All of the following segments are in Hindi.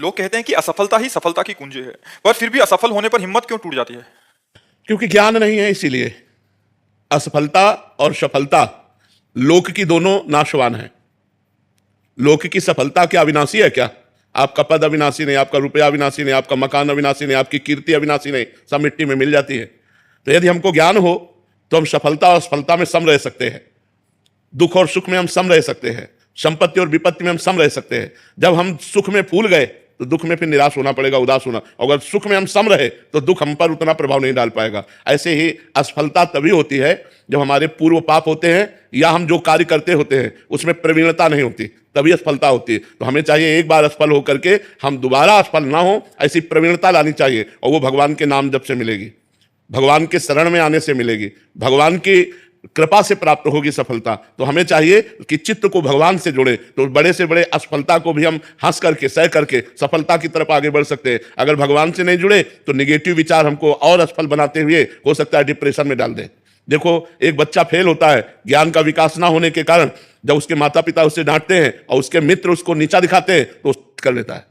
लोग कहते हैं कि असफलता ही सफलता की कुंजी है, पर फिर भी असफल होने पर हिम्मत क्यों टूट जाती है? क्योंकि ज्ञान नहीं है, इसीलिए। असफलता और सफलता लोक की दोनों नाशवान है। लोक की सफलता क्या अविनाशी है क्या? आपका पद अविनाशी नहीं, आपका रुपया अविनाशी नहीं, आपका मकान अविनाशी नहीं, आपकी कीर्ति अविनाशी नहीं, सब मिट्टी में मिल जाती है। तो यदि हमको ज्ञान हो तो हम सफलता और असफलता में सम रह सकते हैं, दुख और सुख में हम सम रह सकते हैं, संपत्ति और विपत्ति में हम सम रह सकते हैं। जब हम सुख में फूल गए तो दुख में फिर निराश होना पड़ेगा, उदास होना। अगर सुख में हम सम रहे तो दुख हम पर उतना प्रभाव नहीं डाल पाएगा। ऐसे ही असफलता तभी होती है जब हमारे पूर्व पाप होते हैं या हम जो कार्य करते होते हैं उसमें प्रवीणता नहीं होती, तभी असफलता होती है। तो हमें चाहिए एक बार असफल होकर के हम दोबारा असफल ना हो, ऐसी प्रवीणता लानी चाहिए, और वो भगवान के नाम जब से मिलेगी, भगवान के शरण में आने से मिलेगी, भगवान की कृपा से प्राप्त होगी सफलता। तो हमें चाहिए कि चित्त को भगवान से जोड़े, तो बड़े से बड़े असफलता को भी हम हंस करके सह करके सफलता की तरफ आगे बढ़ सकते हैं। अगर भगवान से नहीं जुड़े तो निगेटिव विचार हमको और असफल बनाते हुए हो सकता है डिप्रेशन में डाल दे। देखो, एक बच्चा फेल होता है ज्ञान का विकास ना होने के कारण, जब उसके माता पिता उसे डांटते हैं और उसके मित्र उसको नीचा दिखाते हैं तो कर लेता है।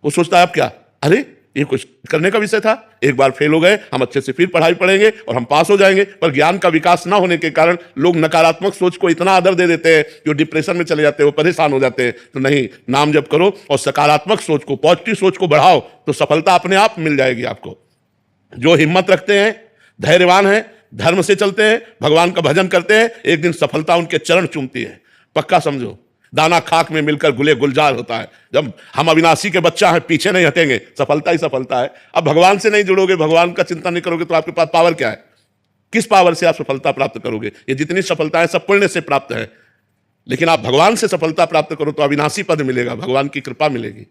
वो सोचता है अब क्या, अरे ये कुछ करने का विषय था, एक बार फेल हो गए, हम अच्छे से फिर पढ़ाई पढ़ेंगे और हम पास हो जाएंगे। पर ज्ञान का विकास ना होने के कारण लोग नकारात्मक सोच को इतना आदर दे देते हैं जो डिप्रेशन में चले जाते हैं, वो परेशान हो जाते हैं। तो नहीं, नाम जप करो और सकारात्मक सोच को, पॉजिटिव सोच को बढ़ाओ, तो सफलता अपने आप मिल जाएगी आपको। जो हिम्मत रखते हैं, धैर्यवान हैं, धर्म से चलते हैं, भगवान का भजन करते हैं, एक दिन सफलता उनके चरण चूमती है। पक्का समझो, दाना खाक में मिलकर गुले गुलजार होता है। जब हम अविनाशी के बच्चा हैं, पीछे नहीं हटेंगे, सफलता ही सफलता है। अब भगवान से नहीं जुड़ोगे, भगवान का चिंतन नहीं करोगे, तो आपके पास पावर क्या है? किस पावर से आप सफलता प्राप्त करोगे? ये जितनी सफलता है सब पुण्य से प्राप्त है, लेकिन आप भगवान से सफलता प्राप्त करो तो अविनाशी पद मिलेगा, भगवान की कृपा मिलेगी।